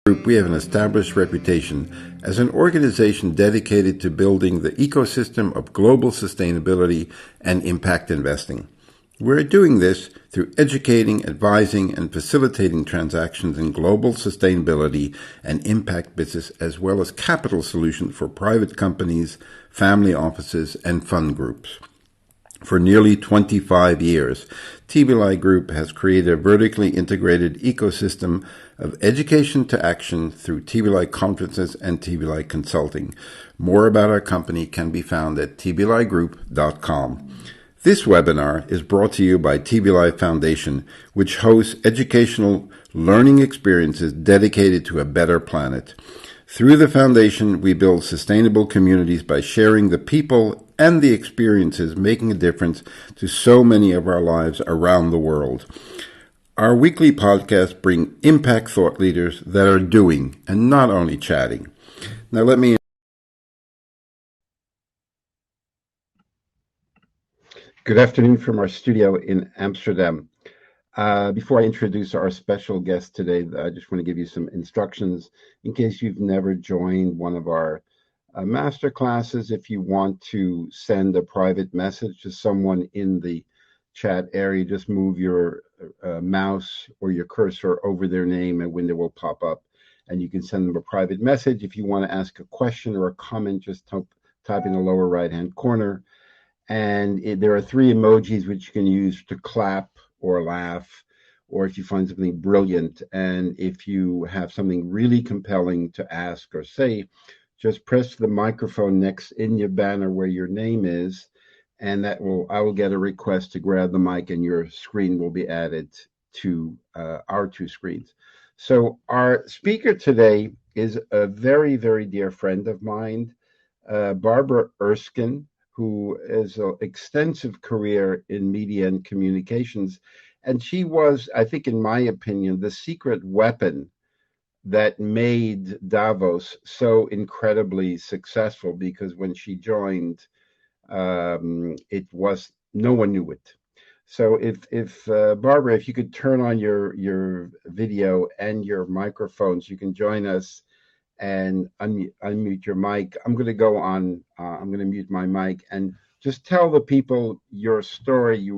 Group, we have an established reputation as an organization dedicated to building the ecosystem of global sustainability and impact investing. We're doing this through educating, advising, and facilitating transactions in global sustainability and impact business, as well as capital solutions for private companies, family offices, and fund groups. For nearly 25 years, TBLI Group has created a vertically integrated ecosystem of education to action through TBLI conferences and TBLI consulting. More about our company can be found at tbligroup.com. This webinar is brought to you by TBLI Foundation, which hosts educational learning experiences dedicated to a better planet. Through the foundation, we build sustainable communities by sharing the people and the experiences making a difference to so many of our lives around the world. Our weekly podcasts bring impact thought leaders that are doing and not only chatting. Now Good afternoon from our studio in Amsterdam. Before I introduce our special guest today, I just want to give you some instructions in case you've never joined one of our master classes. If you want to send a private message to someone in the chat area, just move your mouse or your cursor over their name. A window will pop up and you can send them a private message. If you want to ask a question or a comment, just type in the lower right hand corner. And there are three emojis which you can use to clap or laugh, or if you find something brilliant. And if you have something really compelling to ask or say, just press the microphone next in your banner where your name is, and I will get a request to grab the mic and your screen will be added to our two screens. So our speaker today is a very, very dear friend of mine, Barbara Erskine, who has an extensive career in media and communications. And she was, I think, in my opinion, the secret weapon that made Davos so incredibly successful, because when she joined, it was, no one knew it. So if Barbara, if you could turn on your video and your microphones, you can join us and unmute your mic. I'm going to go on. I'm going to mute my mic and just tell the people your story.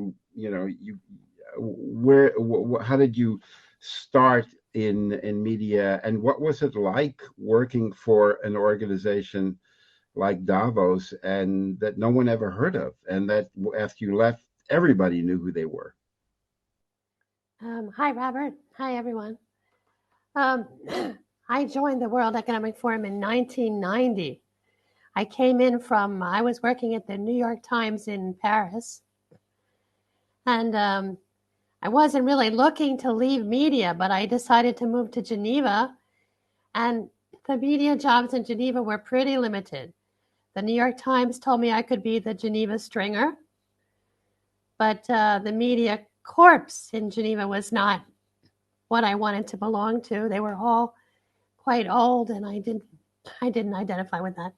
How did you start in media, and what was it like working for an organization like Davos, and that no one ever heard of, and that after you left, everybody knew who they were? Hi, Robert. Hi, everyone. I joined the World Economic Forum in 1990. I was working at the New York Times in Paris, and I wasn't really looking to leave media, but I decided to move to Geneva, and the media jobs in Geneva were pretty limited. The New York Times told me I could be the Geneva stringer, but the media corps in Geneva was not what I wanted to belong to. They were all quite old, and I didn't identify with that.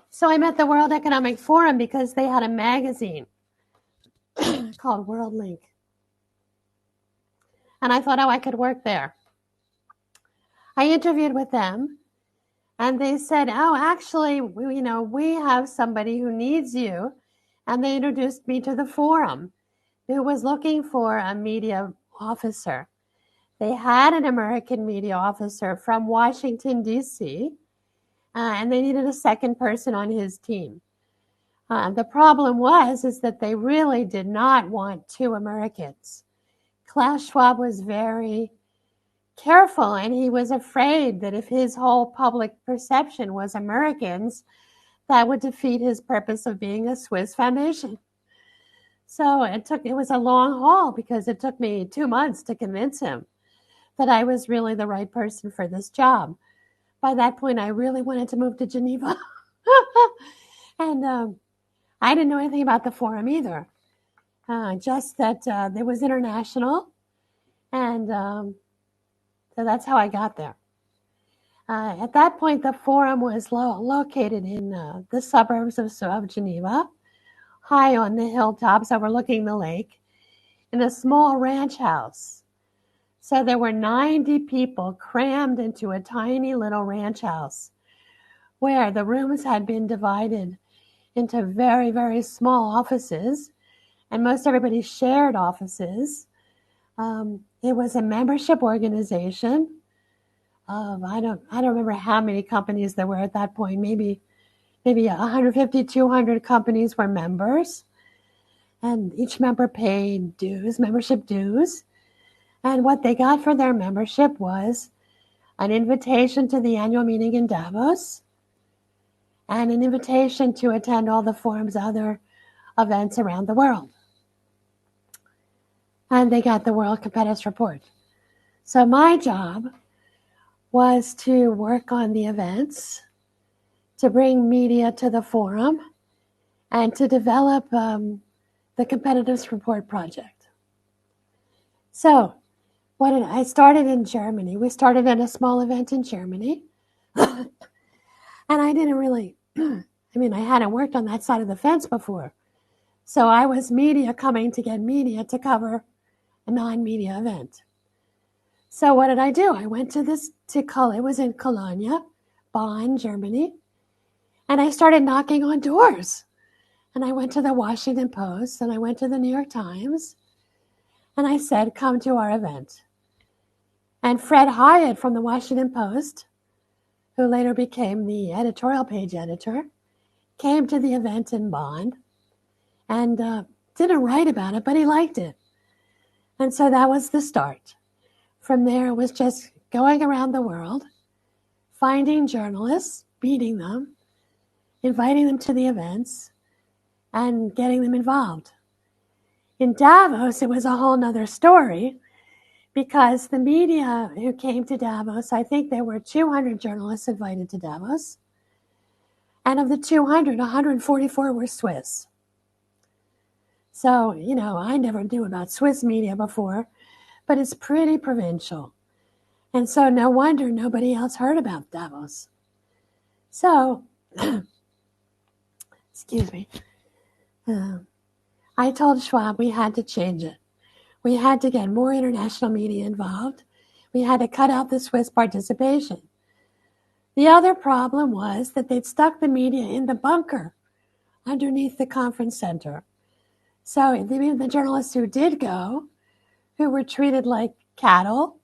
So I met the World Economic Forum because they had a magazine called World Link. And I thought, I could work there. I interviewed with them, and they said, actually, we have somebody who needs you. And they introduced me to the forum, who was looking for a media officer. They had an American media officer from Washington, D.C., and they needed a second person on his team. The problem is that they really did not want two Americans. Klaus Schwab was very careful, and he was afraid that if his whole public perception was Americans, that would defeat his purpose of being a Swiss foundation. So it was a long haul, because it took me 2 months to convince him that I was really the right person for this job. By that point, I really wanted to move to Geneva. And I didn't know anything about the forum either, just that it was international. And so that's how I got there. At that point, the forum was located in the suburbs of Geneva, high on the hilltops overlooking the lake, in a small ranch house. So there were 90 people crammed into a tiny little ranch house where the rooms had been divided into very, very small offices, and most everybody shared offices. It was a membership organization of, I don't remember how many companies there were at that point. Maybe 150, 200 companies were members, and each member paid dues, membership dues. And what they got for their membership was an invitation to the annual meeting in Davos and an invitation to attend all the forum's other events around the world. And they got the World Competitiveness Report. So my job was to work on the events, to bring media to the forum, and to develop the Competitiveness Report project. So I started in Germany. We started at a small event in Germany. And I didn't really, I hadn't worked on that side of the fence before. So I was media coming to get media to cover a non-media event. So what did I do? I went to it was in Cologne, Bonn, Germany, and I started knocking on doors. And I went to the Washington Post, and I went to the New York Times, and I said, come to our event. And Fred Hyatt from the Washington Post, who later became the editorial page editor, came to the event in Bonn and didn't write about it, but he liked it. And so that was the start. From there, it was just going around the world, finding journalists, meeting them, inviting them to the events, and getting them involved. In Davos, it was a whole nother story because the media who came to Davos, I think there were 200 journalists invited to Davos. And of the 200, 144 were Swiss. So, I never knew about Swiss media before, but it's pretty provincial. And so no wonder nobody else heard about Davos. So, excuse me, I told Schwab we had to change it. We had to get more international media involved. We had to cut out the Swiss participation. The other problem was that they'd stuck the media in the bunker underneath the conference center. So the journalists who did go, who were treated like cattle,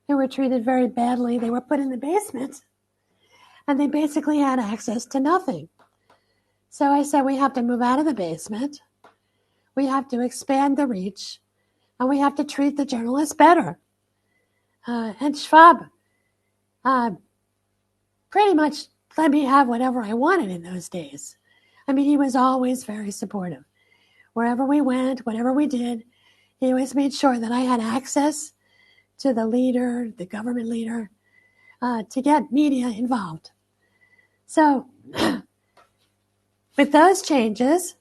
who were treated very badly, they were put in the basement, and they basically had access to nothing. So I said, we have to move out of the basement, we have to expand the reach, and we have to treat the journalists better. And Schwab pretty much let me have whatever I wanted in those days. He was always very supportive. Wherever we went, whatever we did, he always made sure that I had access to the leader, the government leader, to get media involved. So with those changes,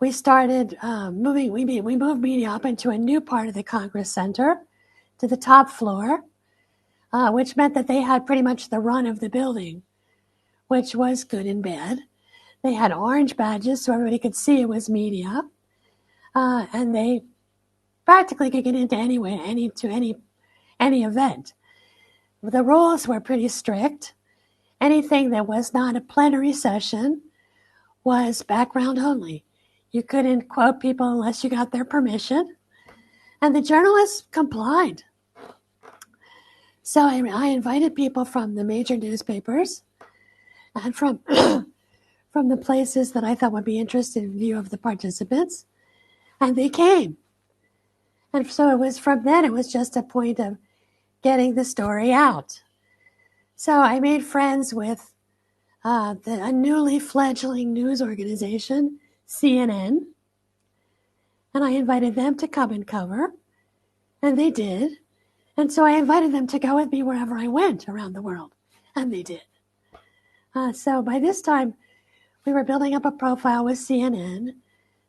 we started moving. We moved media up into a new part of the Congress Center, to the top floor, which meant that they had pretty much the run of the building, which was good and bad. They had orange badges so everybody could see it was media, and they practically could get into any event. The rules were pretty strict. Anything that was not a plenary session was background only. You couldn't quote people unless you got their permission, and the journalists complied. So I invited people from the major newspapers and from from the places that I thought would be interested in view of the participants, and they came. And so it was just a point of getting the story out. So I made friends with a newly fledgling news organization, CNN, and I invited them to come and cover, and they did. And so I invited them to go with me wherever I went around the world, and they did. So by this time, we were building up a profile with CNN.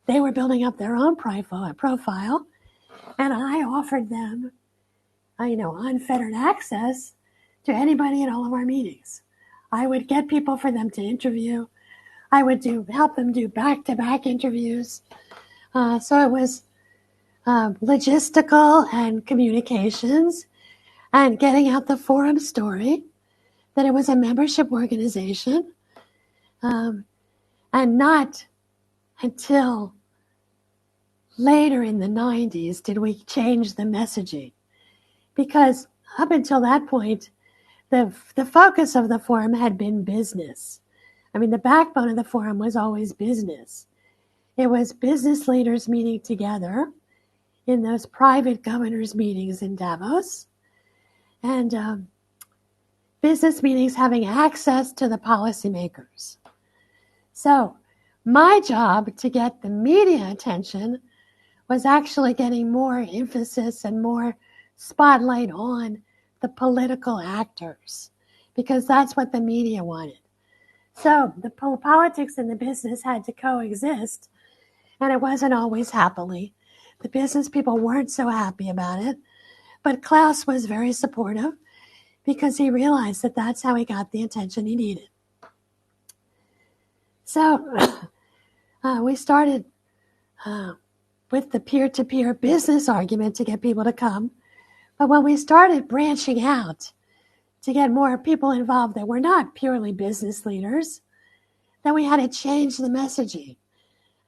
They were building up their own profile, and I offered them, unfettered access to anybody at all of our meetings. I would get people for them to interview. I would help them do back-to-back interviews. So it was logistical and communications and getting out the forum story that it was a membership organization, and not until later in the 90s did we change the messaging, because up until that point, the focus of the forum had been business. I mean, the backbone of the forum was always business. It was business leaders meeting together in those private governors' meetings in Davos, and business meetings having access to the policymakers. So my job to get the media attention was actually getting more emphasis and more spotlight on the political actors, because that's what the media wanted. So the politics and the business had to coexist, and it wasn't always happily. The business people weren't so happy about it, but Klaus was very supportive because he realized that that's how he got the attention he needed. So we started with the peer-to-peer business argument to get people to come. But when we started branching out to get more people involved that were not purely business leaders, then we had to change the messaging.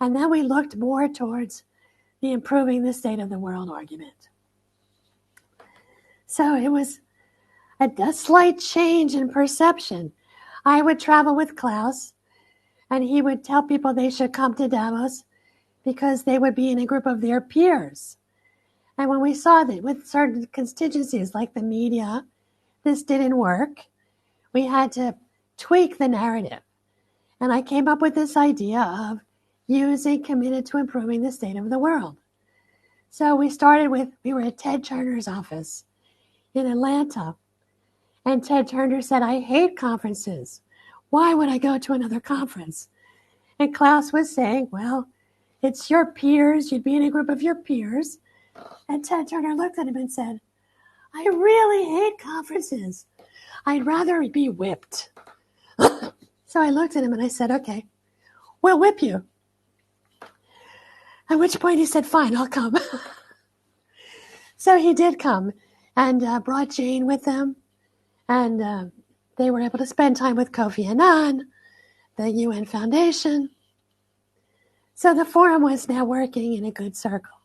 And then we looked more towards the improving the state of the world argument. So it was a slight change in perception. I would travel with Klaus, and he would tell people they should come to Davos because they would be in a group of their peers. And when we saw that with certain constituencies like the media, this didn't work, we had to tweak the narrative. And I came up with this idea of using committed to improving the state of the world. So we were at Ted Turner's office in Atlanta. And Ted Turner said, "I hate conferences. Why would I go to another conference?" And Klaus was saying, "Well, it's your peers. You'd be in a group of your peers." And Ted Turner looked at him and said, "I really hate conferences. I'd rather be whipped." So I looked at him and I said, "Okay, we'll whip you." At which point he said, "Fine, I'll come." So he did come and brought Jane with them. And they were able to spend time with Kofi Annan, the UN Foundation. So the forum was now working in a good circle.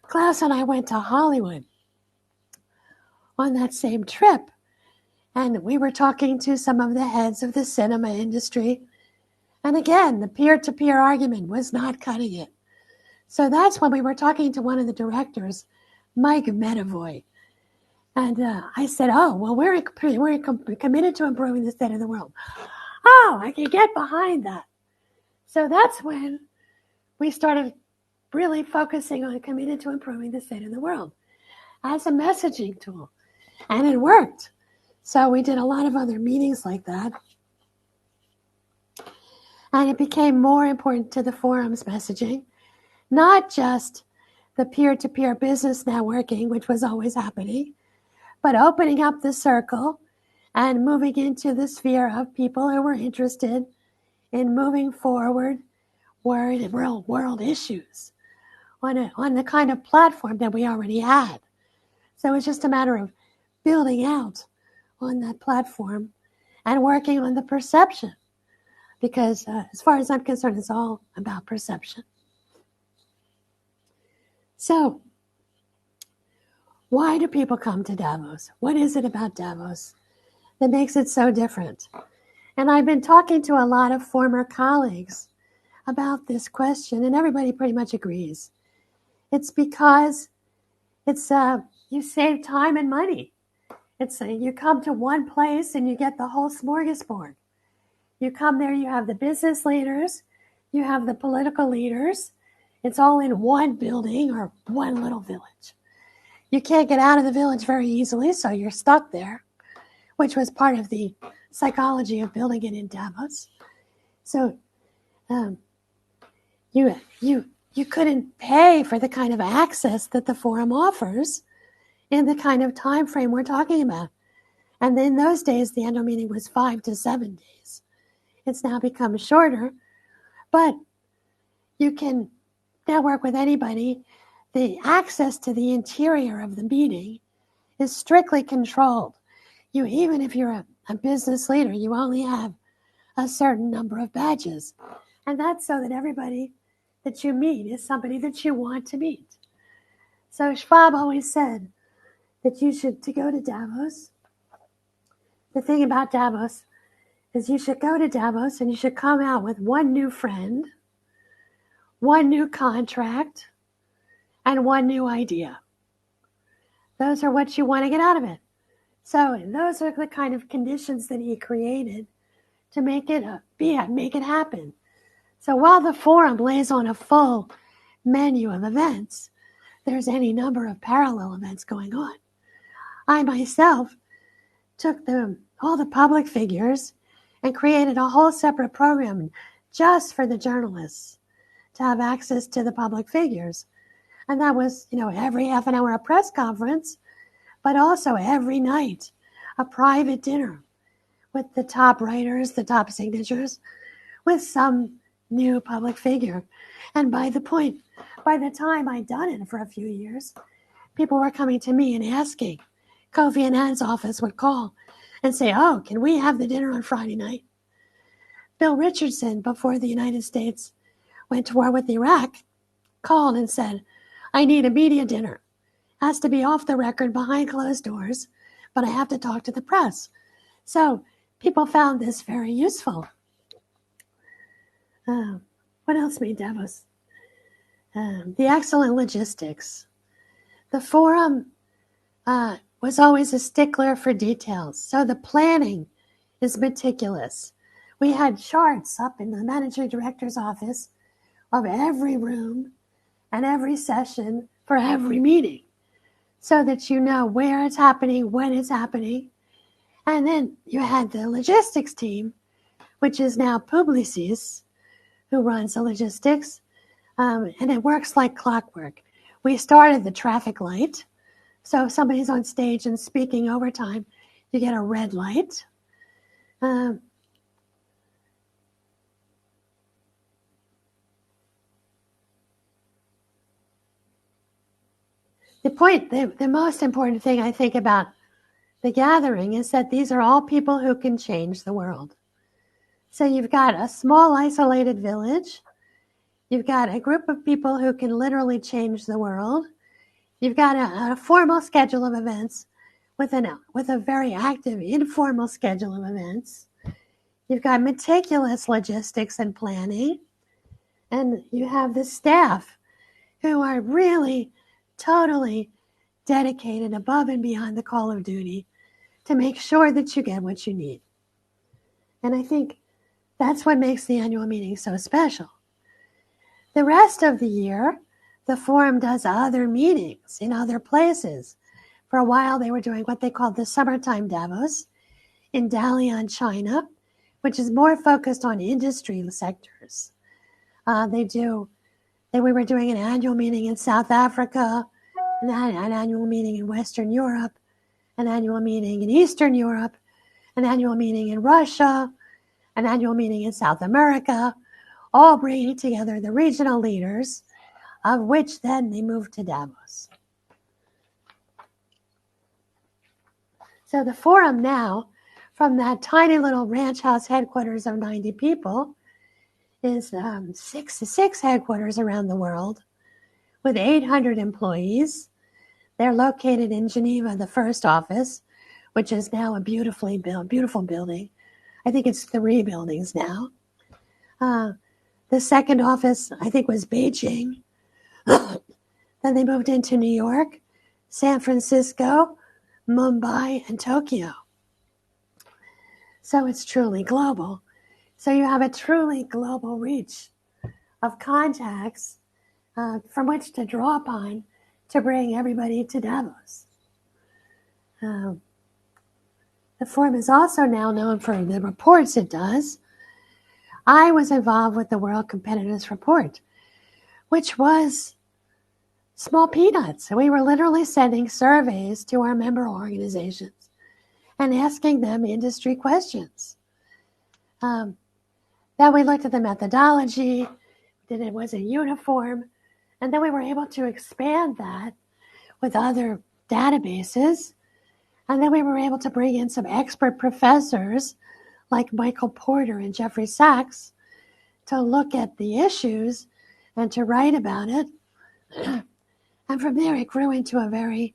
Klaus and I went to Hollywood on that same trip, and we were talking to some of the heads of the cinema industry. And again, the peer-to-peer argument was not cutting it. So that's when we were talking to one of the directors, Mike Medavoy. And I said, "Oh, well, we're committed to improving the state of the world." "Oh, I can get behind that." So that's when we started really focusing on committed to improving the state of the world as a messaging tool. And it worked. So we did a lot of other meetings like that. And it became more important to the forum's messaging, not just the peer-to-peer business networking, which was always happening, but opening up the circle and moving into the sphere of people who were interested in moving forward world issues on the kind of platform that we already had. So it's just a matter of building out on that platform and working on the perception, because as far as I'm concerned, it's all about perception. So why do people come to Davos? What is it about Davos that makes it so different? And I've been talking to a lot of former colleagues about this question, and everybody pretty much agrees. It's because you save time and money. You come to one place and you get the whole smorgasbord. You come there, you have the business leaders, you have the political leaders. It's all in one building or one little village. You can't get out of the village very easily, so you're stuck there, which was part of the psychology of building it in Davos. So you couldn't pay for the kind of access that the forum offers in the kind of time frame we're talking about. And in those days, the annual meeting was 5 to 7 days. It's now become shorter, but you can network with anybody. The access to the interior of the meeting is strictly controlled. Even if you're a business leader, you only have a certain number of badges. And that's so that everybody that you meet is somebody that you want to meet. So Schwab always said that you should, to go to Davos, the thing about Davos is you should go to Davos and you should come out with one new friend, one new contract, and one new idea. Those are what you want to get out of it. So those are the kind of conditions that he created to make it happen. So while the forum lays on a full menu of events, there's any number of parallel events going on. I myself took all the public figures and created a whole separate program just for the journalists to have access to the public figures. And that was, every half an hour a press conference, but also every night a private dinner with the top writers, the top signatures, with some new public figure. And by the time I'd done it for a few years, people were coming to me and asking. Kofi Annan's office would call and say, "Oh, can we have the dinner on Friday night?" Bill Richardson, before the United States went to war with Iraq, called and said, "I need a media dinner. Has to be off the record behind closed doors, but I have to talk to the press." So people found this very useful. What else made Davos? The excellent logistics. The forum was always a stickler for details, so the planning is meticulous. We had charts up in the managing director's office of every room and every session for every meeting, so that you know where it's happening, when it's happening. And then you had the logistics team, which is now Publicis, who runs the logistics, and it works like clockwork. We started the traffic light, so if somebody's on stage and speaking overtime, you get a red light. The most important thing I think about the gathering is that these are all people who can change the world. So you've got a small isolated village. You've got a group of people who can literally change the world. You've got a formal schedule of events with a very active informal schedule of events. You've got meticulous logistics and planning. And you have the staff who are really totally dedicated above and beyond the call of duty to make sure that you get what you need. And I think that's what makes the annual meeting so special. The rest of the year, the forum does other meetings in other places. For a while, they were doing what they called the summertime Davos in Dalian, China, which is more focused on industry sectors. We were doing an annual meeting in South Africa, an annual meeting in Western Europe, an annual meeting in Eastern Europe, an annual meeting in Russia, an annual meeting in South America, all bringing together the regional leaders, of which then they moved to Davos. So the forum now, from that tiny little ranch house headquarters of 90 people, is six headquarters around the world with 800 employees. They're located in Geneva, the first office, which is now a beautiful building. I think it's 3 buildings now. The second office, I think, was Beijing. Then they moved into New York, San Francisco, Mumbai, and Tokyo. So it's truly global. So you have a truly global reach of contacts from which to draw upon to bring everybody to Davos. The forum is also now known for the reports it does. I was involved with the World Competitiveness Report, which was small peanuts. We were literally sending surveys to our member organizations and asking them industry questions. Then we looked at the methodology, that it was a uniform, and then we were able to expand that with other databases And then we were able to bring in some expert professors like Michael Porter and Jeffrey Sachs to look at the issues and to write about it. And from there, it grew into a very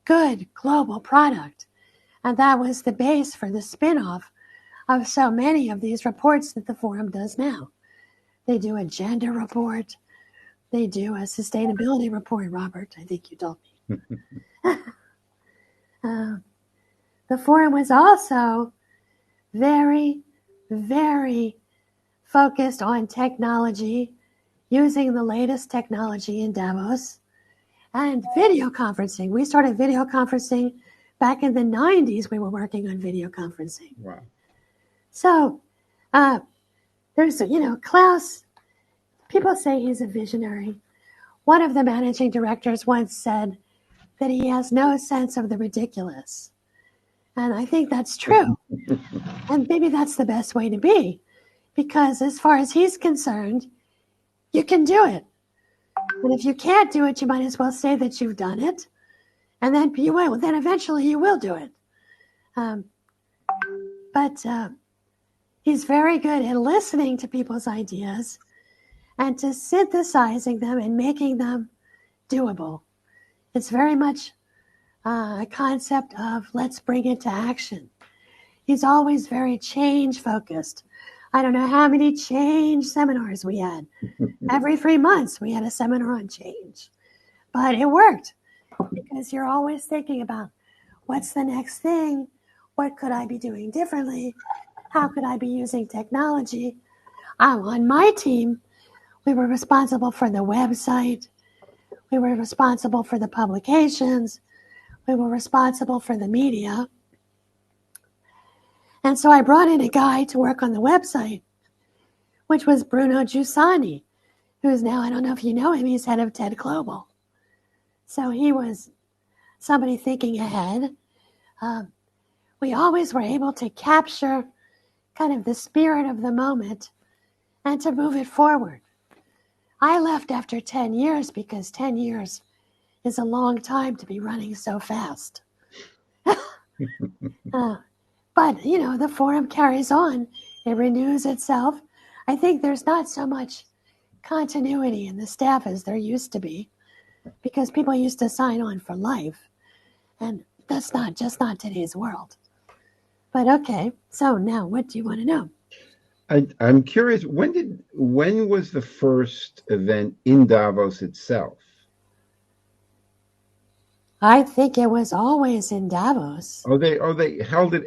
good global product. And that was the base for the spin-off of so many of these reports that the Forum does now. They do a gender report. They do a sustainability report, Robert, I think you told me. The Forum was also very, very focused on technology, using the latest technology in Davos, and video conferencing. We started video conferencing back in the 90s. We were working on video conferencing. Wow. So there's, Klaus, people say he's a visionary. One of the managing directors once said that he has no sense of the ridiculous. And I think that's true. And maybe that's the best way to be, because as far as he's concerned, you can do it. And if you can't do it, you might as well say that you've done it. And then you will. Then eventually you will do it. But he's very good at listening to people's ideas and to synthesizing them and making them doable. It's very much a concept of let's bring it to action. He's always very change focused. I don't know how many change seminars we had. Every 3 months we had a seminar on change. But it worked because you're always thinking about what's the next thing? What could I be doing differently? How could I be using technology? On my team, we were responsible for the website. We were responsible for the publications. We were responsible for the media. And so I brought in a guy to work on the website, which was Bruno Giussani, who's now, I don't know if you know him, he's head of TED Global. So he was somebody thinking ahead. We always were able to capture kind of the spirit of the moment and to move it forward. I left after 10 years because 10 years is a long time to be running so fast. But, the Forum carries on. It renews itself. I think there's not so much continuity in the staff as there used to be, because people used to sign on for life. And that's not today's world. But okay, so now what do you want to know? I'm curious, when was the first event in Davos itself? I think it was always in Davos. Oh, they held it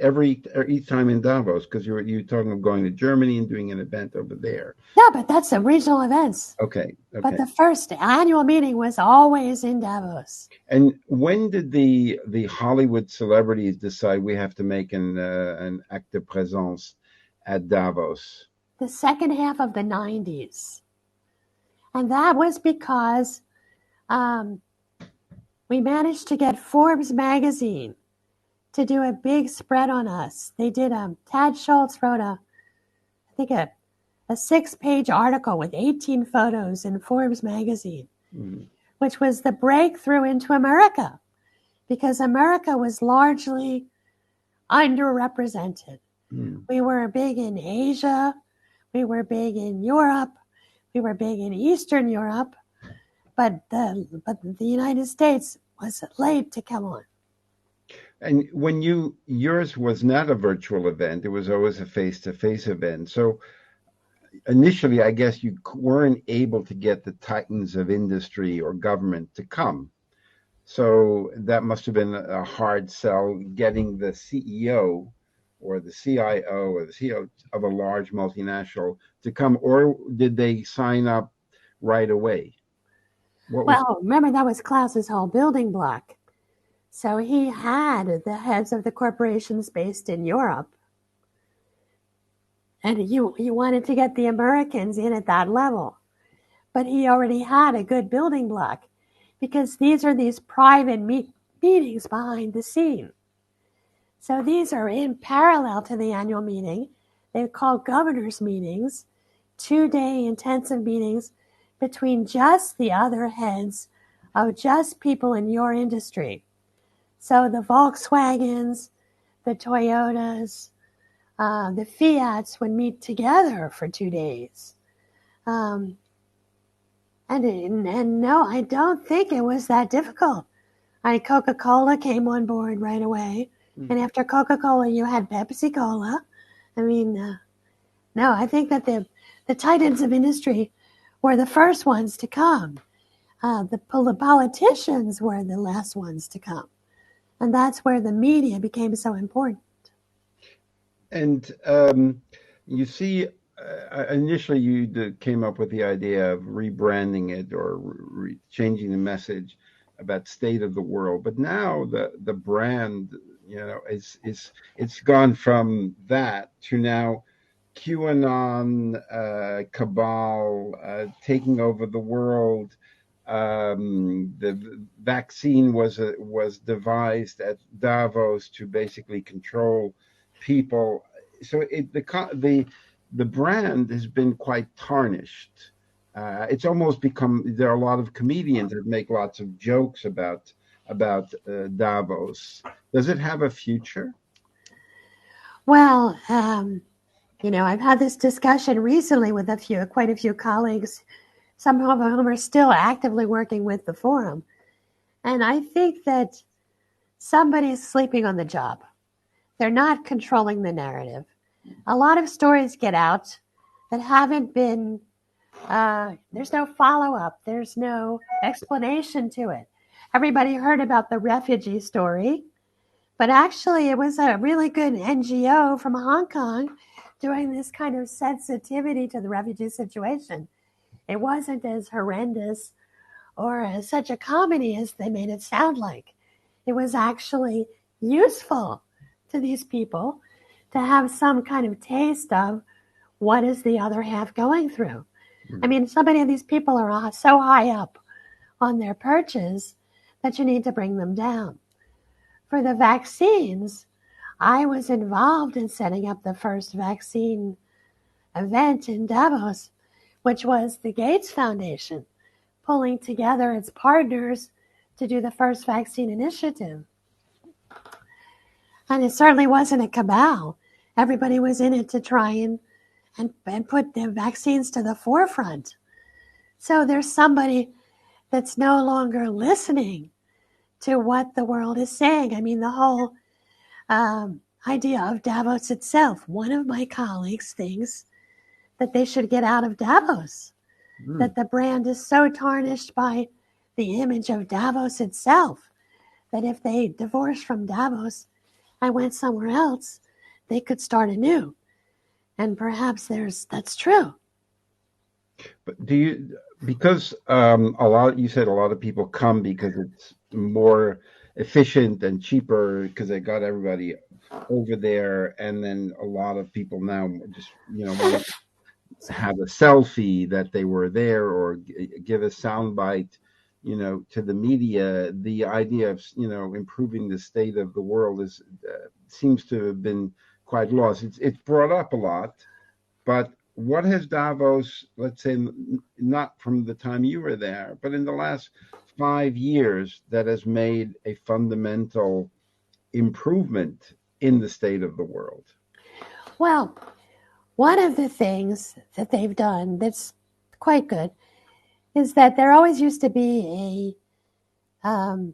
each time in Davos, because you're talking of going to Germany and doing an event over there. Yeah, but that's the regional events. Okay. But the first annual meeting was always in Davos. And when did the Hollywood celebrities decide we have to make an acte de présence at Davos? The second half of the 90s. And that was because we managed to get Forbes magazine to do a big spread on us. They did, Tad Schultz wrote a 6-page article with 18 photos in Forbes magazine, which was the breakthrough into America, because America was largely underrepresented. We were big in Asia. We were big in Europe. We were big in Eastern Europe. But the United States was late to come on. And when yours was not a virtual event, it was always a face-to-face event. So initially, I guess you weren't able to get the titans of industry or government to come. So that must have been a hard sell, getting the CEO or the CIO or the CEO of a large multinational to come, or did they sign up right away? Remember, that was Klaus's whole building block. So he had the heads of the corporations based in Europe. And you wanted to get the Americans in at that level. But he already had a good building block, because these are these private meetings behind the scene. So these are in parallel to the annual meeting. They're called governors' meetings, 2-day intensive meetings between just the other heads of just people in your industry. So the Volkswagens, the Toyotas, the Fiats would meet together for 2 days. And no, I don't think it was that difficult. Coca-Cola came on board right away. And after Coca-Cola, you had Pepsi-Cola. I mean, no, I think that the titans of industry were the first ones to come. The politicians were the last ones to come. And that's where the media became so important. And you see, initially you came up with the idea of rebranding it or changing the message about state of the world. But now the brand, it's gone from that to now QAnon, cabal, taking over the world. The vaccine was devised at Davos to basically control people. So the brand has been quite tarnished. It's almost become, there are a lot of comedians that make lots of jokes about Davos. Does it have a future? Well, I've had this discussion recently with quite a few colleagues, some of whom are still actively working with the forum. And I think that somebody's sleeping on the job. They're not controlling the narrative. A lot of stories get out that haven't been, there's no follow-up. There's no explanation to it. Everybody heard about the refugee story, but actually it was a really good NGO from Hong Kong doing this kind of sensitivity to the refugee situation. It wasn't as horrendous or as such a comedy as they made it sound like. It was actually useful to these people to have some kind of taste of what is the other half going through. I mean, so many of these people are so high up on their perches that you need to bring them down. For the vaccines, I was involved in setting up the first vaccine event in Davos, which was the Gates Foundation, pulling together its partners to do the first vaccine initiative. And it certainly wasn't a cabal. Everybody was in it to try and put the vaccines to the forefront. So there's somebody that's no longer listening to what the world is saying. I mean, the whole idea of Davos itself. One of my colleagues thinks that they should get out of Davos, that the brand is so tarnished by the image of Davos itself, that if they divorced from Davos and went somewhere else, they could start anew. And perhaps that's true. But because you said a lot of people come because it's more efficient and cheaper because they got everybody over there, and then a lot of people now just want to have a selfie that they were there or give a soundbite to the media. The idea of improving the state of the world seems to have been quite lost. It's brought up a lot, but what has Davos, let's say, not from the time you were there, but in the last 5 years, that has made a fundamental improvement in the state of the world? Well, one of the things that they've done that's quite good is that there always used to be an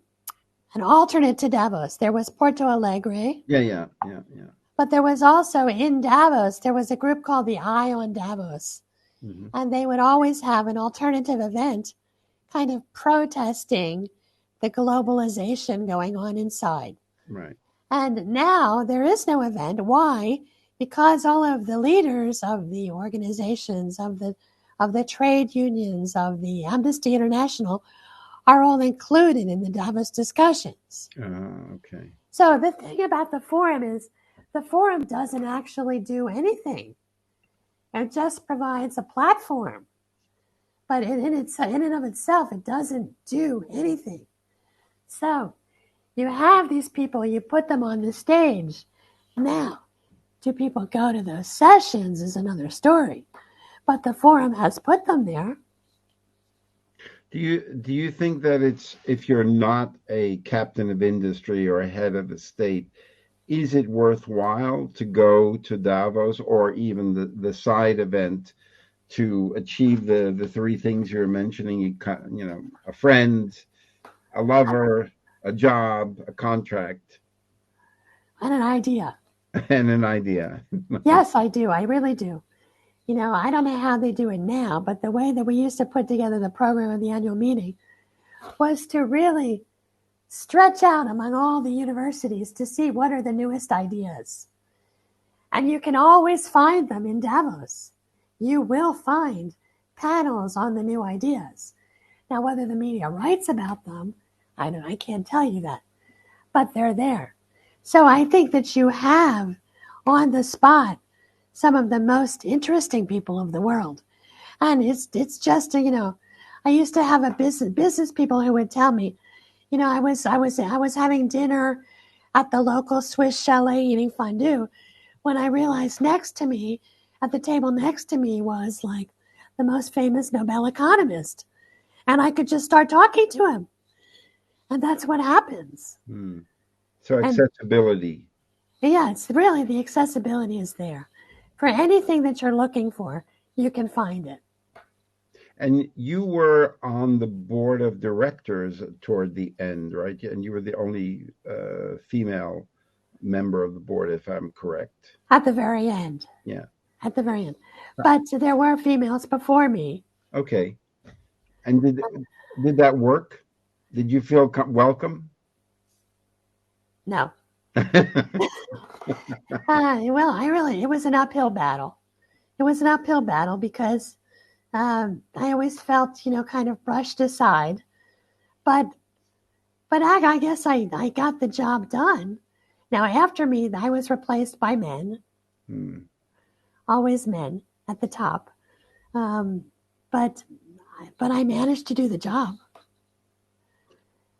alternate to Davos. There was Porto Alegre. Yeah. But there was also in Davos, there was a group called the Eye on Davos. Mm-hmm. And they would always have an alternative event kind of protesting the globalization going on inside. Right. And now there is no event. Why? Because all of the leaders of the organizations, of the trade unions, of the Amnesty International are all included in the Davos discussions. Okay. So the thing about the forum is the forum doesn't actually do anything. It just provides a platform. But in and of itself, it doesn't do anything. So you have these people, you put them on the stage. Now, do people go to those sessions is another story. But the forum has put them there. Do you think that it's, if you're not a captain of industry or a head of a state, is it worthwhile to go to Davos or even the side event to achieve the three things you're mentioning? A friend, a lover, a job, a contract, And an idea. and an idea. Yes, I do. I really do. I don't know how they do it now, but the way that we used to put together the program of the annual meeting was to really stretch out among all the universities to see what are the newest ideas. And you can always find them in Davos. You will find panels on the new ideas. Now, whether the media writes about them, I can't tell you that, but they're there. So I think that you have on the spot some of the most interesting people of the world. And it's just, I used to have a business people who would tell me, I was having dinner at the local Swiss chalet eating fondue when I realized next to me, at the table next to me, was like the most famous Nobel economist. And I could just start talking to him. And that's what happens. Hmm. So And accessibility. yeah, it's really the accessibility is there. For anything that you're looking for, you can find it. And you were on the board of directors toward the end, right? And you were the only female member of the board, if I'm correct. At the very end. Yeah. At the very end. But there were females before me. Okay. And did that work? Did you feel welcome? No. It was an uphill battle. It was an uphill battle because I always felt, kind of brushed aside. But I guess I got the job done. Now, after me, I was replaced by men, Hmm. always men at the top. Um, but I managed to do the job.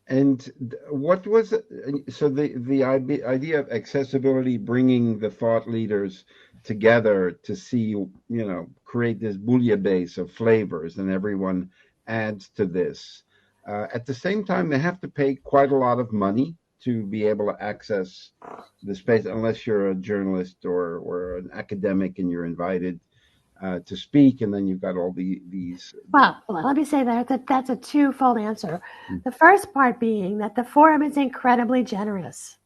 And what was it? So the idea of accessibility, bringing the thought leaders together to see, create this bouillabaisse of flavors, and everyone adds to this. At the same time, they have to pay quite a lot of money to be able to access the space, unless you're a journalist or an academic and you're invited to speak, and then you've got all these. Well, let me say that's a twofold answer. The first part being that the forum is incredibly generous,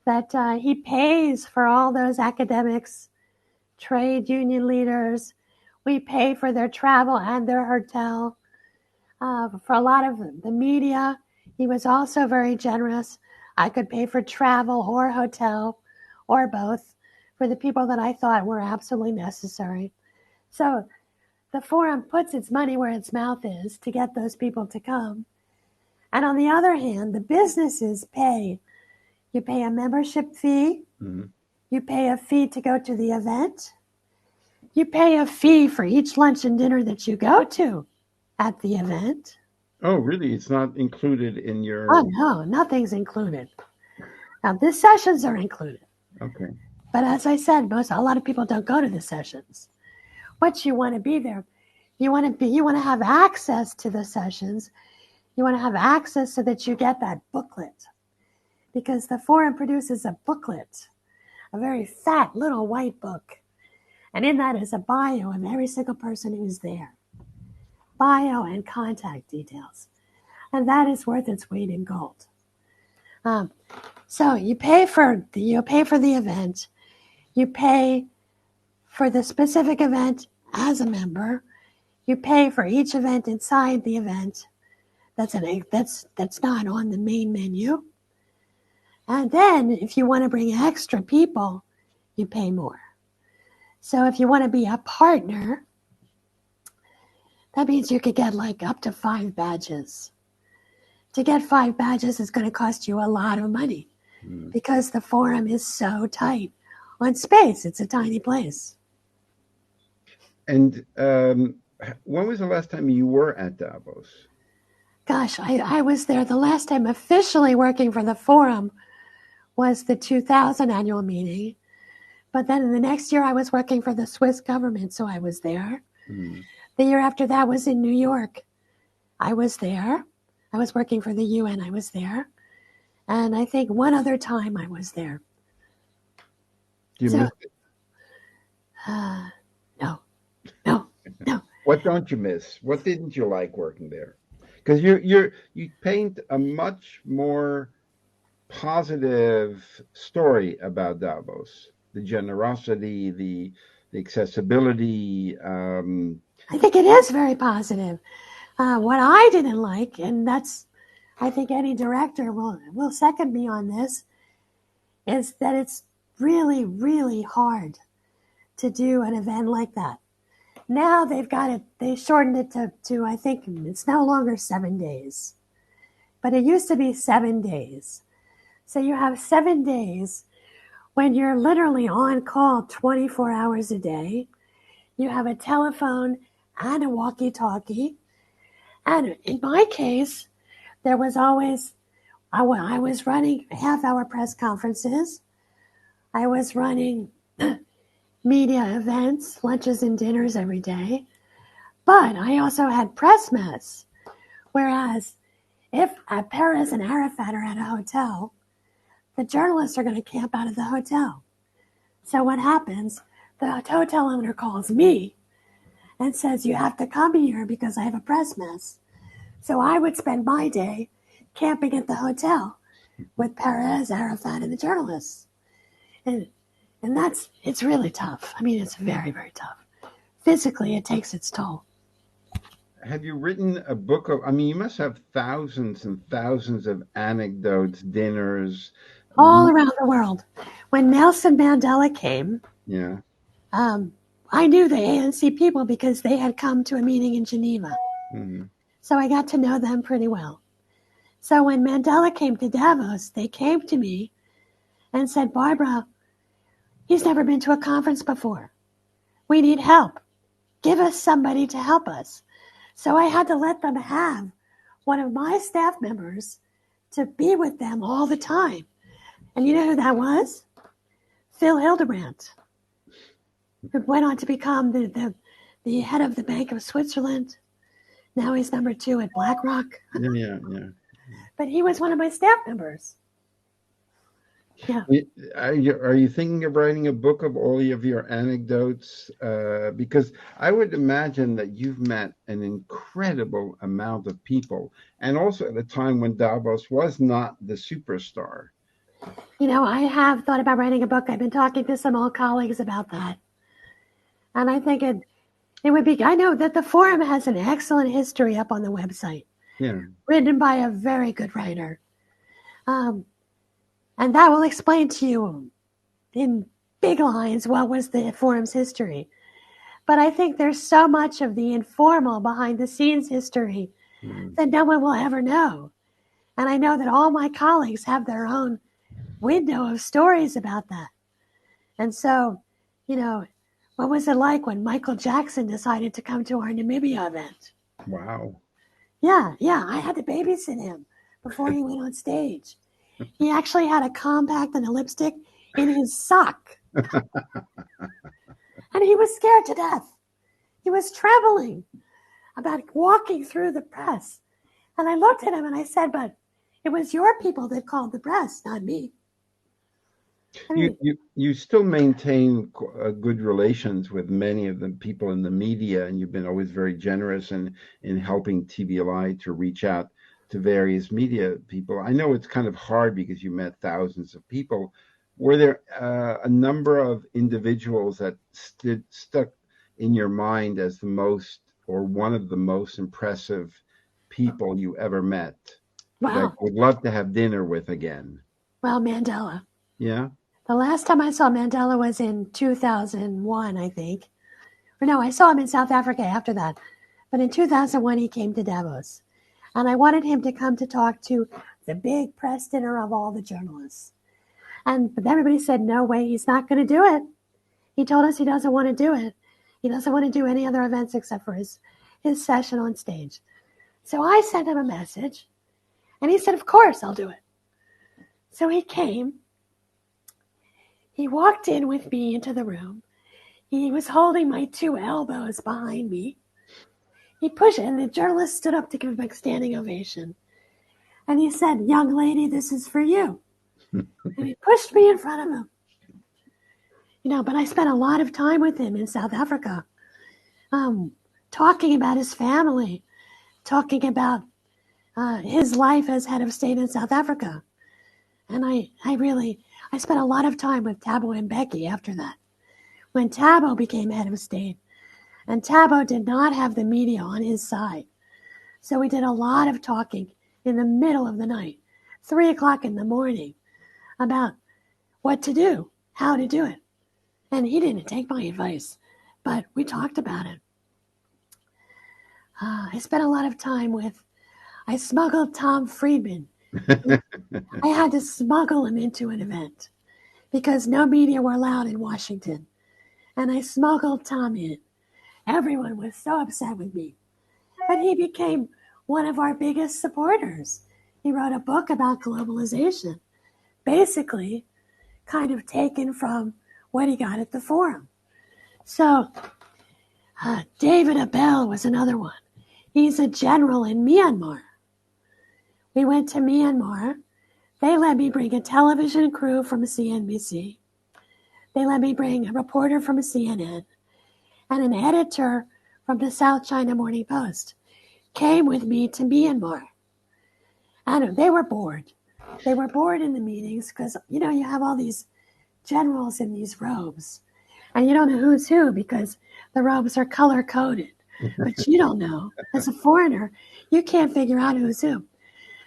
that he pays for all those academics, trade union leaders. We pay for their travel and their hotel. For a lot of the media, he was also very generous. I could pay for travel or hotel or both for the people that I thought were absolutely necessary. So the forum puts its money where its mouth is to get those people to come. And on the other hand, the businesses pay. You pay a membership fee. Mhm. You pay a fee to go to the event. You pay a fee for each lunch and dinner that you go to at the event. Oh, really? It's not included in Oh, your. no, nothing's included. Now, the sessions are included. Okay. But as I said, a lot of people don't go to the sessions. What you want to be there, you want to have access to the sessions. You want to have access so that you get that booklet, because the forum produces a booklet, a very fat little white book. And in that is a bio of every single person who's there, bio and contact details. And that is worth its weight in gold. So you pay for the event, you pay for the specific event as a member, you pay for each event inside the event that's not on the main menu. And then if you want to bring extra people, you pay more. So if you want to be a partner, that means you could get like up to 5 badges. To get 5 badges is going to cost you a lot of money because the forum is so tight on space. It's a tiny place. And when was the last time you were at Davos? Gosh, I was there. The last time officially working for the forum was the 2000 annual meeting. But then in the next year, I was working for the Swiss government, so I was there. The year after that was in New York. I was there. I was working for the UN. I was there. And I think one other time I was there. Do you miss it? No. What don't you miss? What didn't you like working there? Because you paint a much more positive story about Davos. The generosity, the accessibility. I think it is very positive. What I didn't like, and that's, I think any director will second me on this, is that it's really, really hard to do an event like that. Now they've got it, they shortened it to I think it's no longer 7 days. But it used to be 7 days. So you have 7 days when you're literally on call 24 hours a day. You have a telephone and a walkie-talkie. And in my case, there was always, I was running half-hour press conferences. I was running media events, lunches and dinners every day. But I also had press mess. Whereas if Perez and Arafat are at a hotel, the journalists are going to camp out of the hotel. So what happens? The hotel owner calls me and says, you have to come here because I have a press mess. So I would spend my day camping at the hotel with Perez, Arafat, and the journalists. And it's really tough. I mean, it's very, very tough. Physically, it takes its toll. Have you written a book of? I mean, you must have thousands and thousands of anecdotes, dinners, all around the world. When Nelson Mandela came, yeah, I knew the ANC people because they had come to a meeting in Geneva. mm-hmm. So I got to know them pretty well. So when Mandela came to Davos, they came to me and said, Barbara, he's never been to a conference before. We need help. Give us somebody to help us. So I had to let them have one of my staff members to be with them all the time. And you know who that was? Phil Hildebrandt, who went on to become the head of the Bank of Switzerland. Now he's number 2 at BlackRock. Yeah. But he was one of my staff members. Yeah. Are you thinking of writing a book of all of your anecdotes? Because I would imagine that you've met an incredible amount of people, and also at a time when Davos was not the superstar. You know, I have thought about writing a book. I've been talking to some old colleagues about that. And I think it would be, I know that the forum has an excellent history up on the website. Yeah. Written by a very good writer. And that will explain to you in big lines what was the forum's history. But I think there's so much of the informal behind the scenes history that no one will ever know. And I know that all my colleagues have their own window of stories about that. And so, you know, what was it like when Michael Jackson decided to come to our Namibia event? Wow. Yeah, I had to babysit him before he went on stage. He actually had a compact and a lipstick in his sock. And he was scared to death. He was trembling about walking through the press. And I looked at him and I said, but it was your people that called the press, not me. I mean, you still maintain good relations with many of the people in the media, and you've been always very generous in helping TBLI to reach out to various media people. I know it's kind of hard because you met thousands of people. Were there a number of individuals that stuck in your mind as the most, or one of the most impressive people you ever met that I would love to have dinner with again? Well, Mandela. Yeah. The last time I saw Mandela was in 2001, I think. Or no, I saw him in South Africa after that. But in 2001, he came to Davos. And I wanted him to come to talk to the big press dinner of all the journalists. But everybody said, no way, he's not going to do it. He told us he doesn't want to do it. He doesn't want to do any other events except for his session on stage. So I sent him a message. And he said, of course, I'll do it. So he came. He walked in with me into the room. He was holding my 2 elbows behind me. He pushed it, and the journalist stood up to give him a standing ovation. And he said, "Young lady, this is for you." And he pushed me in front of him. But I spent a lot of time with him in South Africa, talking about his family, talking about his life as head of state in South Africa. And I spent a lot of time with Thabo and Becky after that. When Thabo became head of state, and Thabo did not have the media on his side. So we did a lot of talking in the middle of the night, 3 o'clock in the morning, about what to do, how to do it. And he didn't take my advice, but we talked about it. I spent a lot of time I smuggled Tom Friedman. I had to smuggle him into an event because no media were allowed in Washington. And I smuggled Tom in. Everyone was so upset with me. But he became one of our biggest supporters. He wrote a book about globalization, basically kind of taken from what he got at the forum. So David Abel was another one. He's a general in Myanmar. We went to Myanmar. They let me bring a television crew from CNBC. They let me bring a reporter from CNN and an editor from the South China Morning Post came with me to Myanmar. And they were bored. They were bored in the meetings because, you have all these generals in these robes. And you don't know who's who because the robes are color-coded. But you don't know. As a foreigner, you can't figure out who's who.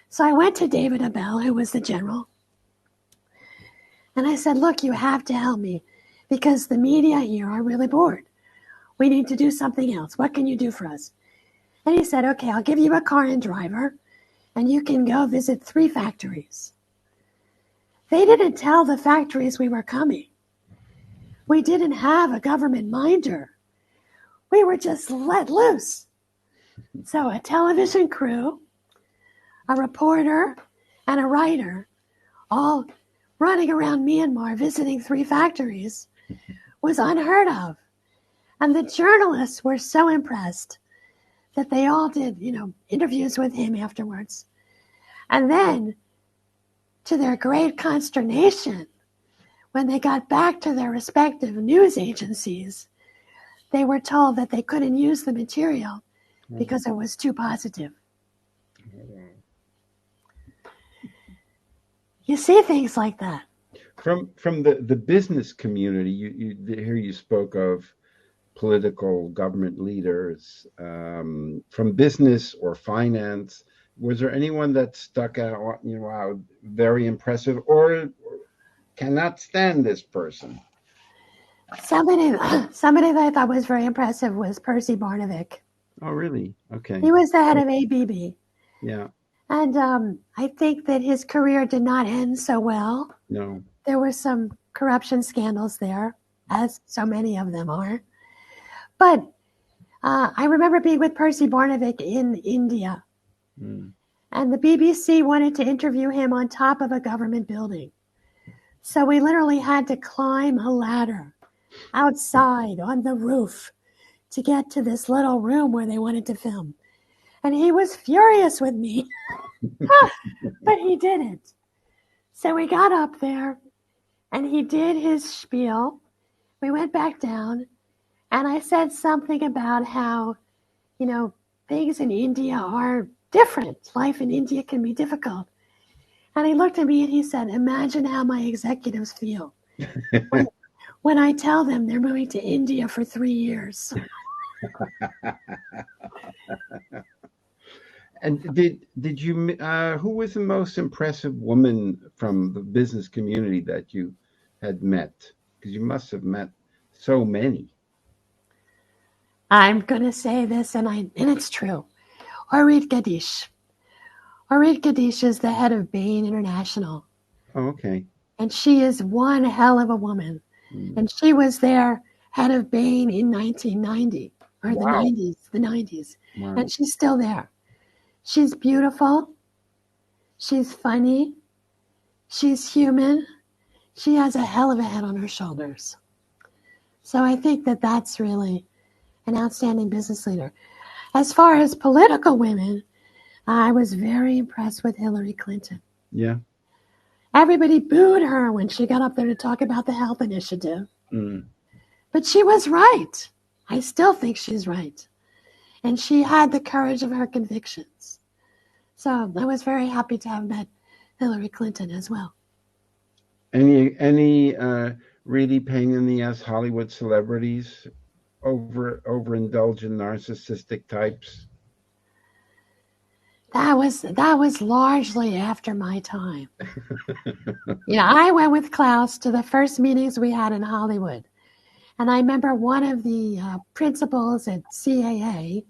So I went to David Abel, who was the general. And I said, look, you have to help me because the media here are really bored. We need to do something else. What can you do for us? And he said, okay, I'll give you a car and driver, and you can go visit 3 factories. They didn't tell the factories we were coming. We didn't have a government minder. We were just let loose. So a television crew, a reporter, and a writer, all running around Myanmar visiting 3 factories, was unheard of. And the journalists were so impressed that they all did, interviews with him afterwards. And then, to their great consternation, when they got back to their respective news agencies, they were told that they couldn't use the material because it was too positive. You see things like that. From the business community, you spoke of political government leaders from business or finance. Was there anyone that stuck out? Wow, very impressive, or cannot stand this person? Somebody that I thought was very impressive was Percy Barnevik. Oh, really? Okay. He was the head of ABB. Yeah. And I think that his career did not end so well. No. There were some corruption scandals there, as so many of them are. But I remember being with Percy Barnevik in India. And the BBC wanted to interview him on top of a government building. So we literally had to climb a ladder outside on the roof to get to this little room where they wanted to film. And he was furious with me, but he didn't. So we got up there and he did his spiel. We went back down and I said something about how, things in India are different. Life in India can be difficult. And he looked at me and he said, imagine how my executives feel when I tell them they're moving to India for 3 years. And did you who was the most impressive woman from the business community that you had met? Because you must have met so many. I'm going to say this, and it's true. Orit Gadish. Orit Gadish is the head of Bain International. Oh, okay. And she is one hell of a woman. And she was their head of Bain in 1990, or the 90s. Wow. And she's still there. She's beautiful. She's funny. She's human. She has a hell of a head on her shoulders. So I think that that's really an outstanding business leader. As far as political women, I was very impressed with Hillary Clinton. Yeah. Everybody booed her when she got up there to talk about the health initiative. Mm. But she was right. I still think she's right. And she had the courage of her convictions. So I was very happy to have met Hillary Clinton as well. Any really pain in the ass Hollywood celebrities, overindulgent narcissistic types? That was largely after my time. I went with Klaus to the first meetings we had in Hollywood. And I remember one of the principals at CAA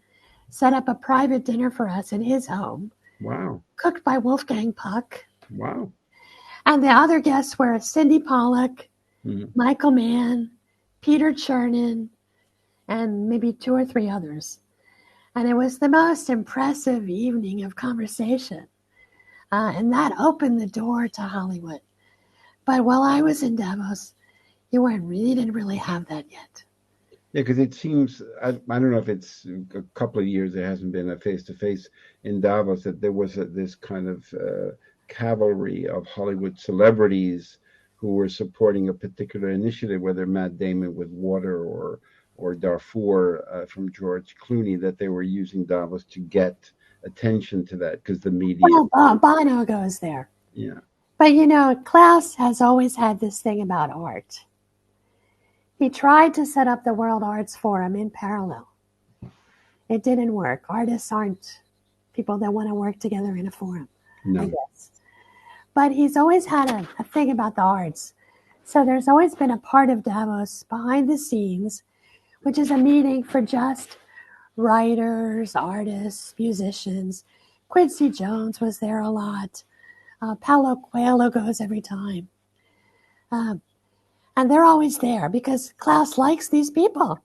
set up a private dinner for us in his home. Wow. Cooked by Wolfgang Puck. Wow. And the other guests were Cindy Pollock, Mm-hmm. Michael Mann, Peter Chernin, and maybe 2 or 3 others. And it was the most impressive evening of conversation. And that opened the door to Hollywood. But while I was in Davos, you didn't really have that yet. Yeah, because it seems, I don't know if it's a couple of years there hasn't been a face-to-face in Davos, that there was this kind of cavalry of Hollywood celebrities who were supporting a particular initiative, whether Matt Damon with water or Darfur from George Clooney, that they were using Davos to get attention to that because the media. Well, Bono goes there. Yeah. But Klaus has always had this thing about art. He tried to set up the World Arts Forum in parallel. It didn't work. Artists aren't people that want to work together in a forum, No. I guess. But he's always had a thing about the arts. So there's always been a part of Davos behind the scenes, which is a meeting for just writers, artists, musicians. Quincy Jones was there a lot. Paulo Coelho goes every time. And they're always there because Klaus likes these people.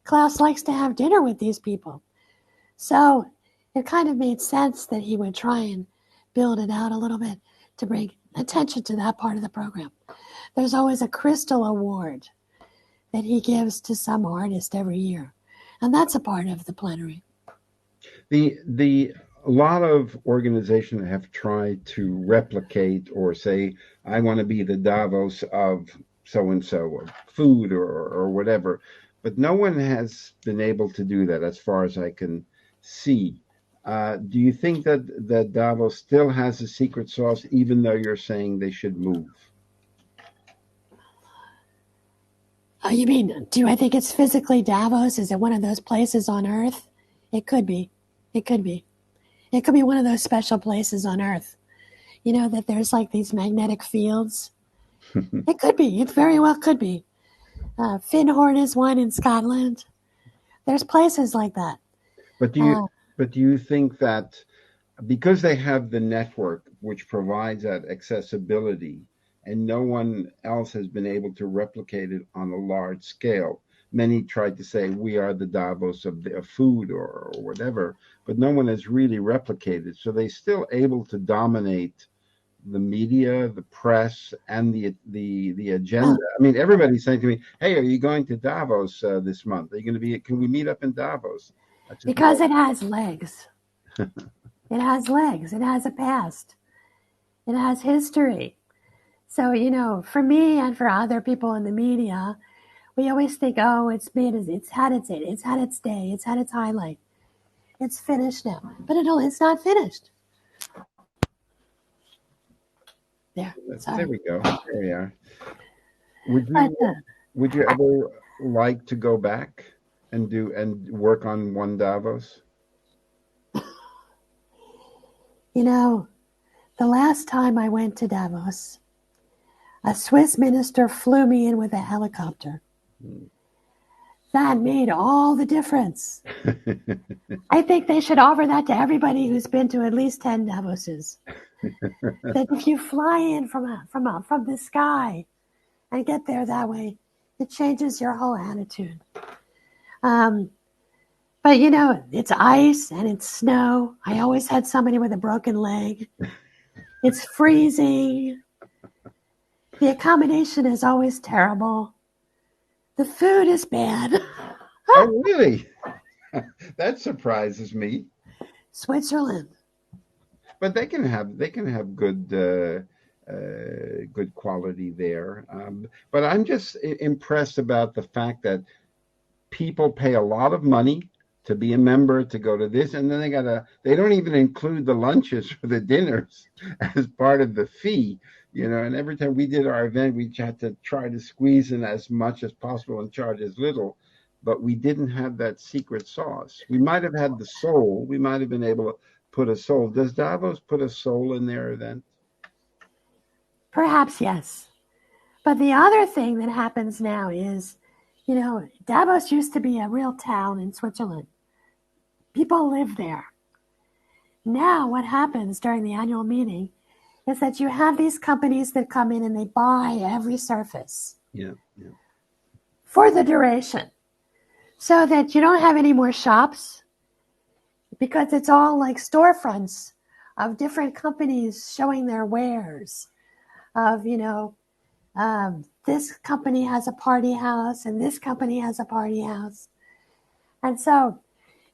Klaus likes to have dinner with these people. So it kind of made sense that he would try and build it out a little bit to bring attention to that part of the program. There's always a Crystal Award that he gives to some artist every year. And that's a part of the plenary. A lot of organizations have tried to replicate or say, I want to be the Davos of so-and-so, of food or whatever. But no one has been able to do that as far as I can see. Do you think that Davos still has a secret sauce, even though you're saying they should move? You mean, do I think it's physically Davos? Is it one of those places on Earth? It could be. It could be. It could be one of those special places on Earth. That there's like these magnetic fields. It could be. It very well could be. Findhorn is one in Scotland. There's places like that. But do you think that because they have the network which provides that accessibility and no one else has been able to replicate it on a large scale? Many tried to say we are the Davos of food or whatever, but no one has really replicated. So they're still able to dominate the media, the press, and the agenda. I mean, everybody's saying to me, "Hey, are you going to Davos this month? Are you going to be? Can we meet up in Davos?" Because it has legs. It has legs. It has a past. It has history. So for me and for other people in the media, we always think, oh, it's had its day, it's had its highlight, it's finished now, but it's not finished. There. Sorry. There we go. There we are. Would you ever like to go back and work on one Davos? The last time I went to Davos, a Swiss minister flew me in with a helicopter. That made all the difference. I think they should offer that to everybody who's been to at least 10 Davoses. That if you fly in from the sky and get there that way, it changes your whole attitude. But it's ice and it's snow. I always had somebody with a broken leg. It's freezing. The accommodation is always terrible. The food is bad. Oh, really? That surprises me. Switzerland. But they can have good quality there. But I'm just impressed about the fact that people pay a lot of money to be a member, to go to this, and then they don't even include the lunches or the dinners as part of the fee. And every time we did our event, we had to try to squeeze in as much as possible and charge as little, but we didn't have that secret sauce. We might have had the soul. We might have been able to put a soul. Does Davos put a soul in their event? Perhaps yes. But the other thing that happens now is, Davos used to be a real town in Switzerland. People live there. Now what happens during the annual meeting is that you have these companies that come in and they buy every surface. Yeah, yeah. For the duration. So that you don't have any more shops, because it's all like storefronts of different companies showing their wares of, this company has a party house and this company has a party house. And so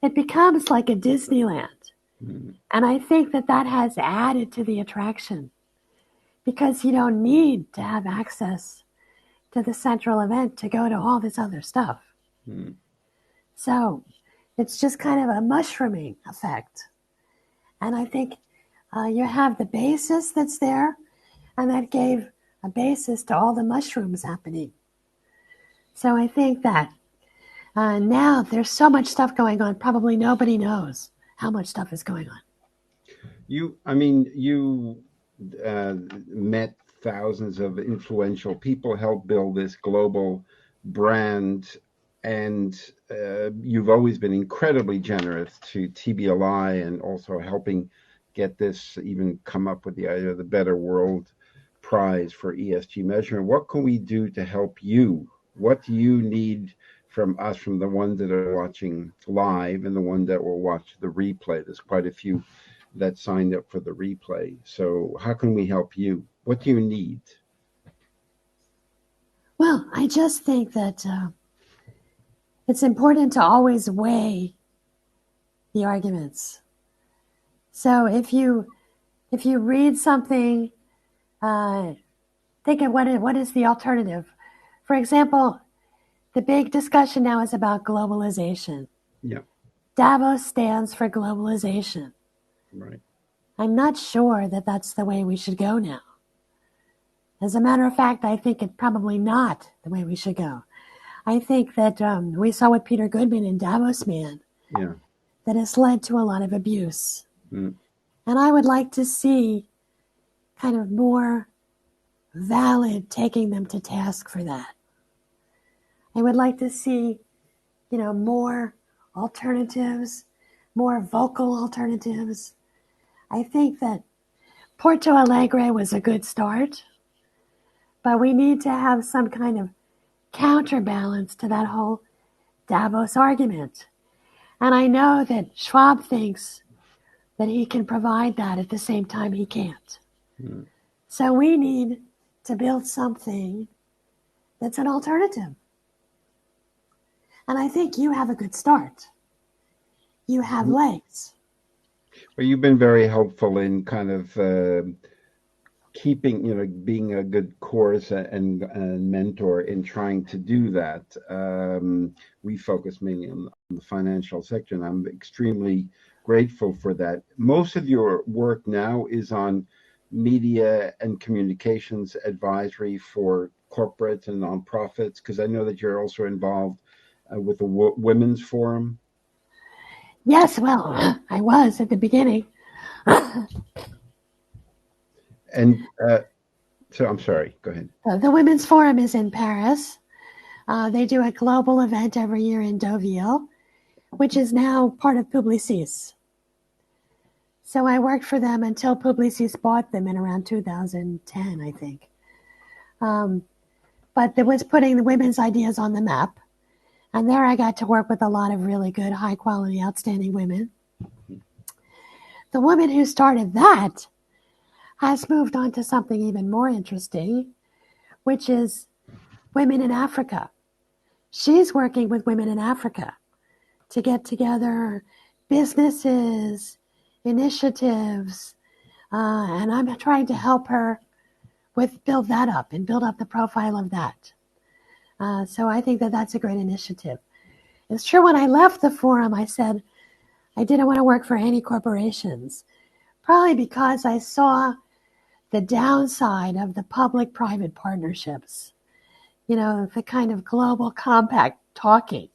it becomes like a Disneyland. Mm-hmm. And I think that has added to the attraction, because you don't need to have access to the central event to go to all this other stuff. Mm-hmm. So it's just kind of a mushrooming effect. And I think you have the basis that's there, and that gave a basis to all the mushrooms happening. So I think that now there's so much stuff going on, probably nobody knows how much stuff is going on. You met thousands of influential people, helped build this global brand, and you've always been incredibly generous to TBLI and also helping get this, even come up with the idea of the Better World Prize for ESG measurement. What can we do to help you? What do you need from us, from the ones that are watching live and the one that will watch the replay? There's quite a few that signed up for the replay. So how can we help you? What do you need? Well, I just think that it's important to always weigh the arguments. So if you read something, think of what is the alternative. For example, the big discussion now is about globalization. Yeah. Davos stands for globalization. Right. I'm not sure that that's the way we should go now. As a matter of fact, I think it's probably not the way we should go. I think that we saw with Peter Goodman and Davos Man, Yeah. that has led to a lot of abuse. Mm. And I would like to see kind of more valid taking them to task for that. I would like to see, more alternatives, more vocal alternatives. I think that Porto Alegre was a good start, but we need to have some kind of counterbalance to that whole Davos argument. And I know that Schwab thinks that he can provide that at the same time he can't. Mm. So we need to build something that's an alternative. And I think you have a good start. You have legs. Well, you've been very helpful in kind of keeping, being a good course and mentor in trying to do that. We focus mainly on the financial sector, and I'm extremely grateful for that. Most of your work now is on media and communications advisory for corporates and nonprofits, because I know that you're also involved with the Women's Forum. Yes, well, I was at the beginning. And so I'm sorry, go ahead. The Women's Forum is in Paris. They do a global event every year in Deauville, which is now part of Publicis. So I worked for them until Publicis bought them in around 2010, I think. But it was putting the women's ideas on the map. And there I got to work with a lot of really good, high quality, outstanding women. The woman who started that has moved on to something even more interesting, which is women in Africa. She's working with women in Africa to get together businesses, initiatives, and I'm trying to help her build that up and build up the profile of that. So I think that that's a great initiative. It's true, when I left the forum, I said I didn't want to work for any corporations, probably because I saw the downside of the public-private partnerships, the kind of global compact talking,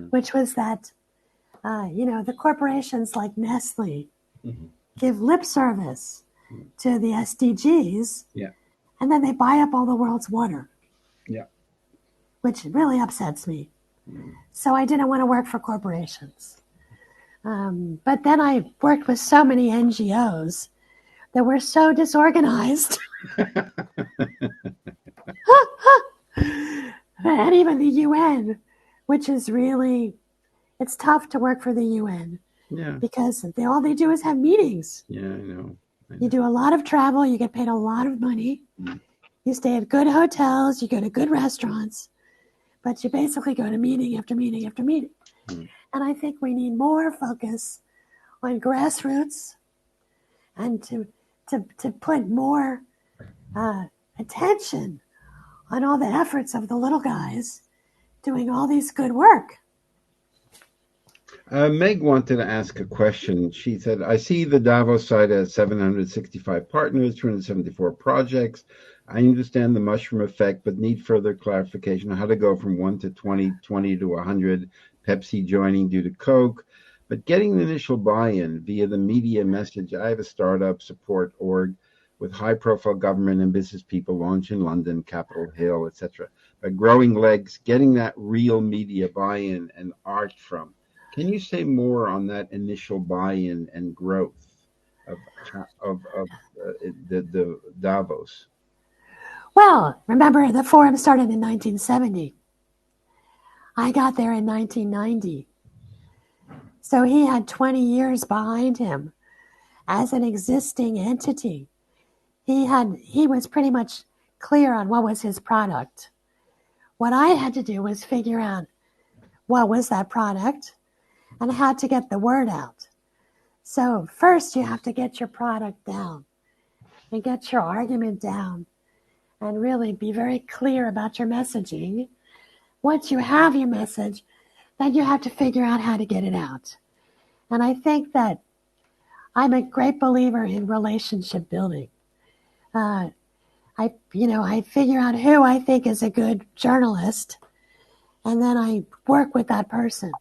which was that, the corporations like Nestle give lip service to the SDGs, and then they buy up all the world's water, which really upsets me. So I didn't want to work for corporations. But then I worked with so many NGOs that were so disorganized. And even the UN, which is really, it's tough to work for the UN. Because all they do is have meetings. I know. You do a lot of travel, you get paid a lot of money, you stay at good hotels, you go to good restaurants, but you basically go to meeting after meeting after meeting. And I think we need more focus on grassroots and to put more attention on all the efforts of the little guys doing all these good work. Meg wanted to ask a question. She said, I see the Davos site has 765 partners, 274 projects. I understand the mushroom effect, but need further clarification on how to go from 1 to 20, 20 to 100, Pepsi joining due to Coke. But getting the initial buy-in via the media message, I have a startup support org with high-profile government and business people launch in London, Capitol Hill, etc. But growing legs, getting that real media buy-in and art from. Can you say more on that initial buy-in and growth of the Davos? Well, remember, the forum started in 1970. I got there in 1990. So he had 20 years behind him as an existing entity. He was pretty much clear on what was his product. What I had to do was figure out what was that product and how to get the word out. So first you have to get your product down and get your argument down and really be very clear about your messaging. Once you have your message, then you have to figure out how to get it out. And I think that I'm a great believer in relationship building. I figure out who I think is a good journalist, and then I work with that person.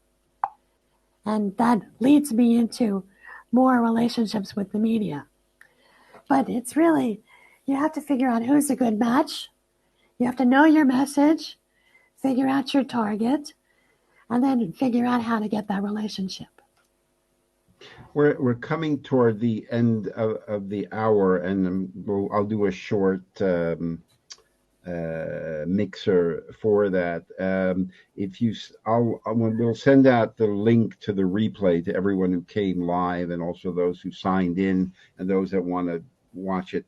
And that leads me into more relationships with the media. But it's really, you have to figure out who's a good match. You have to know your message, figure out your target, and then figure out how to get that relationship. We're coming toward the end of the hour, and I'll do a short mixer for that. We'll send out the link to the replay to everyone who came live, and also those who signed in, and those that want to watch it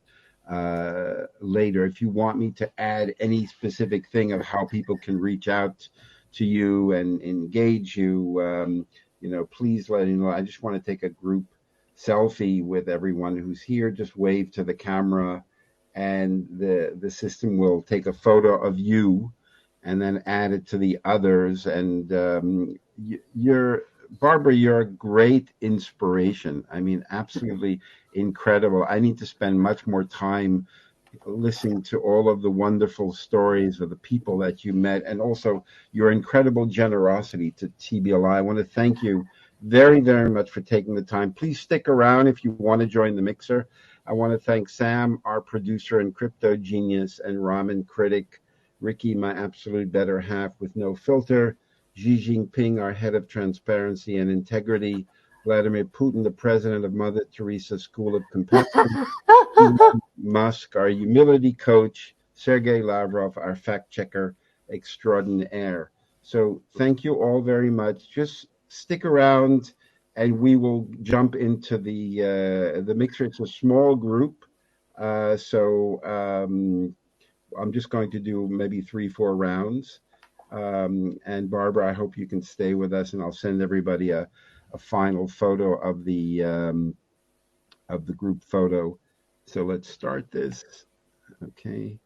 later. If you want me to add any specific thing of how people can reach out to you and engage you, please let me know. I just want to take a group selfie with everyone who's here. Just wave to the camera, and the system will take a photo of you and then add it to the others. And Barbara, you're a great inspiration. I mean, absolutely incredible. I need to spend much more time listening to all of the wonderful stories of the people that you met, and also your incredible generosity to TBLI. I want to thank you very, very much for taking the time. Please stick around if you want to join the mixer. I want to thank Sam, our producer and crypto genius and ramen critic, Ricky, my absolute better half with no filter, Xi Jinping, our head of transparency and integrity, Vladimir Putin, the president of Mother Teresa School of Compassion, Musk, our humility coach, Sergei Lavrov, our fact checker extraordinaire. So thank you all very much. Just stick around, and we will jump into the mixer. It's a small group, so I'm just going to do maybe 3-4 rounds. And Barbara, I hope you can stay with us, and I'll send everybody a final photo of the group photo. So let's start this. Okay.